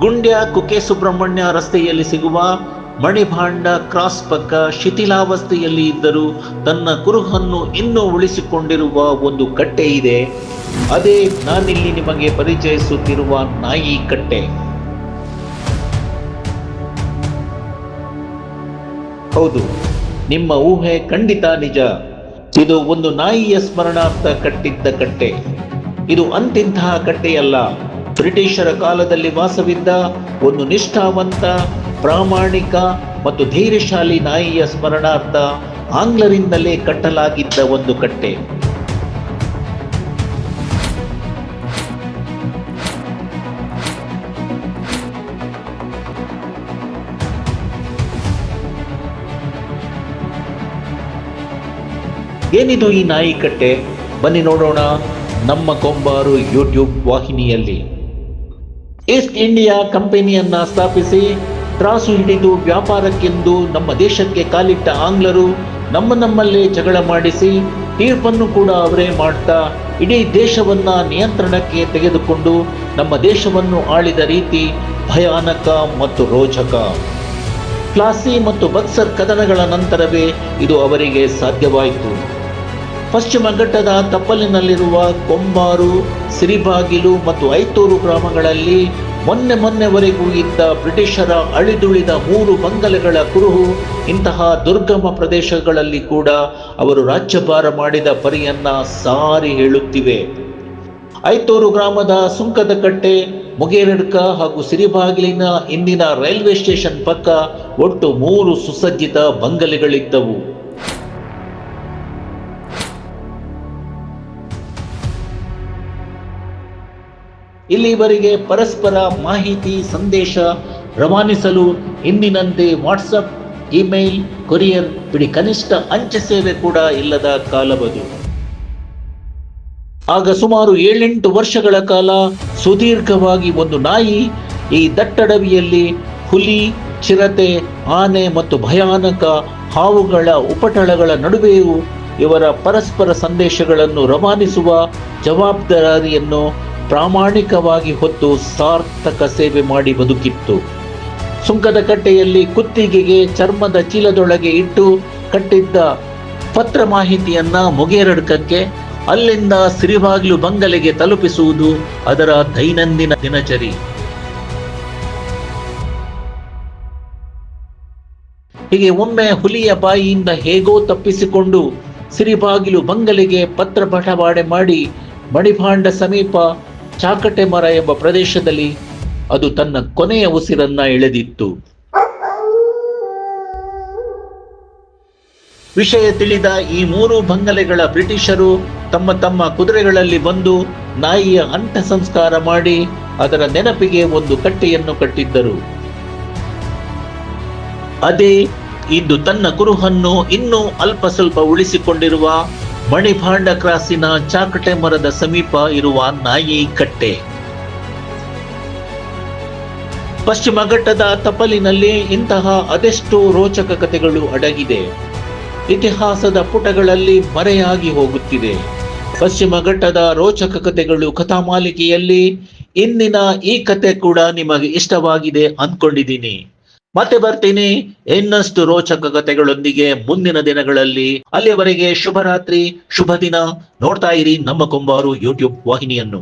ಗುಂಡ್ಯ ಕುಕ್ಕೆ ಸುಬ್ರಹ್ಮಣ್ಯ ರಸ್ತೆಯಲ್ಲಿ ಸಿಗುವ ಮಣಿಭಾಂಡ ಕ್ರಾಸ್ ಪಕ್ಕ ಶಿಥಿಲಾವಸ್ಥೆಯಲ್ಲಿ ಇದ್ದರೂ ತನ್ನ ಕುರುಹನ್ನು ಇನ್ನೂ ಉಳಿಸಿಕೊಂಡಿರುವ ಒಂದು ಕಟ್ಟೆ ಇದೆ. ಅದೇ ನಾನಿಲ್ಲಿ ನಿಮಗೆ ಪರಿಚಯಿಸುತ್ತಿರುವ ನಾಯಿ ಕಟ್ಟೆ. ಹೌದು, ನಿಮ್ಮ ಊಹೆ ಖಂಡಿತ ನಿಜ. ಇದು ಒಂದು ನಾಯಿಯ ಸ್ಮರಣಾರ್ಥ ಕಟ್ಟಿದ್ದ ಕಟ್ಟೆ. ಇದು ಅಂತಿಂತಹ ಕಟ್ಟೆಯಲ್ಲ. ಬ್ರಿಟಿಷರ ಕಾಲದಲ್ಲಿ ವಾಸವಿದ್ದ ಒಂದು ನಿಷ್ಠಾವಂತ, ಪ್ರಾಮಾಣಿಕ ಮತ್ತು ಧೈರ್ಯಶಾಲಿ ನಾಯಿಯ ಸ್ಮರಣಾರ್ಥ ಆಂಗ್ಲರಿಂದಲೇ ಕಟ್ಟಲಾಗಿದ್ದ ಒಂದು ಕಟ್ಟೆ. ಏನಿದು ಈ ನಾಯಿ ಕಟ್ಟೆ? ಬನ್ನಿ ನೋಡೋಣ ನಮ್ಮ ಕೊಂಬಾರು ಯೂಟ್ಯೂಬ್ ವಾಹಿನಿಯಲ್ಲಿ. ಈಸ್ಟ್ ಇಂಡಿಯಾ ಕಂಪನಿಯನ್ನ ಸ್ಥಾಪಿಸಿ ತ್ರಾಸು ಹಿಡಿದು ವ್ಯಾಪಾರಕ್ಕೆಂದು ನಮ್ಮ ದೇಶಕ್ಕೆ ಕಾಲಿಟ್ಟ ಆಂಗ್ಲರು ನಮ್ಮಲ್ಲೇ ಜಗಳ ಮಾಡಿಸಿ ತೀರ್ಪನ್ನು ಕೂಡ ಅವರೇ ಮಾಡ್ತಾ ಇಡೀ ದೇಶವನ್ನ ನಿಯಂತ್ರಣಕ್ಕೆ ತೆಗೆದುಕೊಂಡು ನಮ್ಮ ದೇಶವನ್ನು ಆಳಿದ ರೀತಿ ಭಯಾನಕ ಮತ್ತು ರೋಚಕ. ಪ್ಲಾಸಿ ಮತ್ತು ಬಕ್ಸರ್ ಕದನಗಳ ನಂತರವೇ ಇದು ಅವರಿಗೆ ಸಾಧ್ಯವಾಯಿತು. ಪಶ್ಚಿಮ ಘಟ್ಟದ ತಪ್ಪಲಿನಲ್ಲಿರುವ ಕೊಂಬಾರು, ಸಿರಿಬಾಗಿಲು ಮತ್ತು ಐತೂರು ಗ್ರಾಮಗಳಲ್ಲಿ ಮೊನ್ನೆವರೆಗೂ ಇದ್ದ ಬ್ರಿಟಿಷರ ಅಳಿದುಳಿದ 3 ಬಂಗಲೆಗಳ ಕುರುಹು ಇಂತಹ ದುರ್ಗಮ ಪ್ರದೇಶಗಳಲ್ಲಿ ಕೂಡ ಅವರು ರಾಜ್ಯಭಾರ ಮಾಡಿದ ಪರಿಯನ್ನ ಸಾರಿ ಹೇಳುತ್ತಿವೆ. ಐತೂರು ಗ್ರಾಮದ ಸುಂಕದ ಕಟ್ಟೆ, ಮುಗೇರಡ್ಕ ಹಾಗೂ ಸಿರಿಬಾಗಿಲಿನ ಇಂದಿನ ರೈಲ್ವೆ ಸ್ಟೇಷನ್ ಪಕ್ಕ ಒಟ್ಟು 3 ಸುಸಜ್ಜಿತ ಬಂಗಲೆಗಳಿದ್ದವು. ಇಲ್ಲಿವರೆಗೆ ಪರಸ್ಪರ ಮಾಹಿತಿ, ಸಂದೇಶ ರವಾನಿಸಲು ಇಂದಿನಂತೆ ವಾಟ್ಸಪ್, ಇಮೇಲ್, ಕೊರಿಯರ್ ಬಿಡಿ ಕನಿಷ್ಠ ಅಂಚೆ ಸೇವೆ ಕೂಡ ಇಲ್ಲದ ಕಾಲವದು. ಆಗ ಸುಮಾರು 7-8 ವರ್ಷಗಳ ಕಾಲ ಸುದೀರ್ಘವಾಗಿ ಒಂದು ನಾಯಿ ಈ ದಟ್ಟಡವಿಯಲ್ಲಿ ಹುಲಿ, ಚಿರತೆ, ಆನೆ ಮತ್ತು ಭಯಾನಕ ಹಾವುಗಳ ಉಪಟಳಗಳ ನಡುವೆಯೂ ಇವರ ಪರಸ್ಪರ ಸಂದೇಶಗಳನ್ನು ರವಾನಿಸುವ ಜವಾಬ್ದಾರಿಯನ್ನು ಪ್ರಾಮಾಣಿಕವಾಗಿ ಹೊತ್ತು ಸಾರ್ಥಕ ಸೇವೆ ಮಾಡಿ ಬದುಕಿತ್ತು. ಸುಂಕದ ಕಟ್ಟೆಯಲ್ಲಿ ಕುತ್ತಿಗೆಗೆ ಚರ್ಮದ ಚೀಲದೊಳಗೆ ಇಟ್ಟು ಕಟ್ಟಿದ್ದ ಪತ್ರ ಮಾಹಿತಿಯನ್ನ ಮುಗೇರಡ್ಕಕ್ಕೆ, ಅಲ್ಲಿಂದ ಸಿರಿಬಾಗಿಲು ಬಂಗಲೆಗೆ ತಲುಪಿಸುವುದು ಅದರ ದೈನಂದಿನ ದಿನಚರಿ. ಹೀಗೆ ಒಮ್ಮೆ ಹುಲಿಯ ಬಾಯಿಯಿಂದ ಹೇಗೋ ತಪ್ಪಿಸಿಕೊಂಡು ಸಿರಿಬಾಗಿಲು ಬಂಗಲೆಗೆ ಪತ್ರ ಬಟವಾಡೆ ಮಾಡಿ ಮಣಿಭಾಂಡ ಸಮೀಪ ಚಾಕಟೆ ಮರ ಎಂಬ ಪ್ರದೇಶದಲ್ಲಿ ಅದು ತನ್ನ ಕೊನೆಯ ಉಸಿರನ್ನ ಎಳೆದಿತ್ತು. ವಿಷಯ ತಿಳಿದ ಈ 3 ಬಂಗಲೆಗಳ ಬ್ರಿಟಿಷರು ತಮ್ಮ ಕುದುರೆಗಳಲ್ಲಿ ಬಂದು ನಾಯಿಯ ಅಂತ್ಯ ಸಂಸ್ಕಾರ ಮಾಡಿ ಅದರ ನೆನಪಿಗೆ ಒಂದು ಕಟ್ಟೆಯನ್ನು ಕಟ್ಟಿದ್ದರು. ಅದೇ ಇಂದು ತನ್ನ ಕುರುಹನ್ನು ಇನ್ನೂ ಅಲ್ಪ ಸ್ವಲ್ಪ ಉಳಿಸಿಕೊಂಡಿರುವ ಮಣಿಭಾಂಡ ಕ್ರಾಸಿನ ಚಾಕಟೆ ಮರದ ಸಮೀಪ ಇರುವ ನಾಯಿ ಕಟ್ಟೆ. ಪಶ್ಚಿಮ ಘಟ್ಟದ ತಪ್ಪಲಿನಲ್ಲಿ ಇಂತಹ ಅದೆಷ್ಟೋ ರೋಚಕ ಕಥೆಗಳು ಅಡಗಿದೆ. ಇತಿಹಾಸದ ಪುಟಗಳಲ್ಲಿ ಮರೆಯಾಗಿ ಹೋಗುತ್ತಿದೆ. ಪಶ್ಚಿಮ ಘಟ್ಟದ ರೋಚಕ ಕಥೆಗಳು ಕಥಾಮಾಲಿಕೆಯಲ್ಲಿ ಇಂದಿನ ಈ ಕತೆ ಕೂಡ ನಿಮಗೆ ಇಷ್ಟವಾಗಿದೆ ಅಂದ್ಕೊಂಡಿದ್ದೀನಿ. ಮತ್ತೆ ಬರ್ತೀನಿ ಇನ್ನಷ್ಟು ರೋಚಕ ಕಥೆಗಳೊಂದಿಗೆ ಮುಂದಿನ ದಿನಗಳಲ್ಲಿ. ಅಲ್ಲಿಯವರೆಗೆ ಶುಭರಾತ್ರಿ, ಶುಭ ದಿನ. ನೋಡ್ತಾ ಇರಿ ನಮ್ಮ ಕೊಂಬಾರು ಯೂಟ್ಯೂಬ್ ವಾಹಿನಿಯನ್ನು.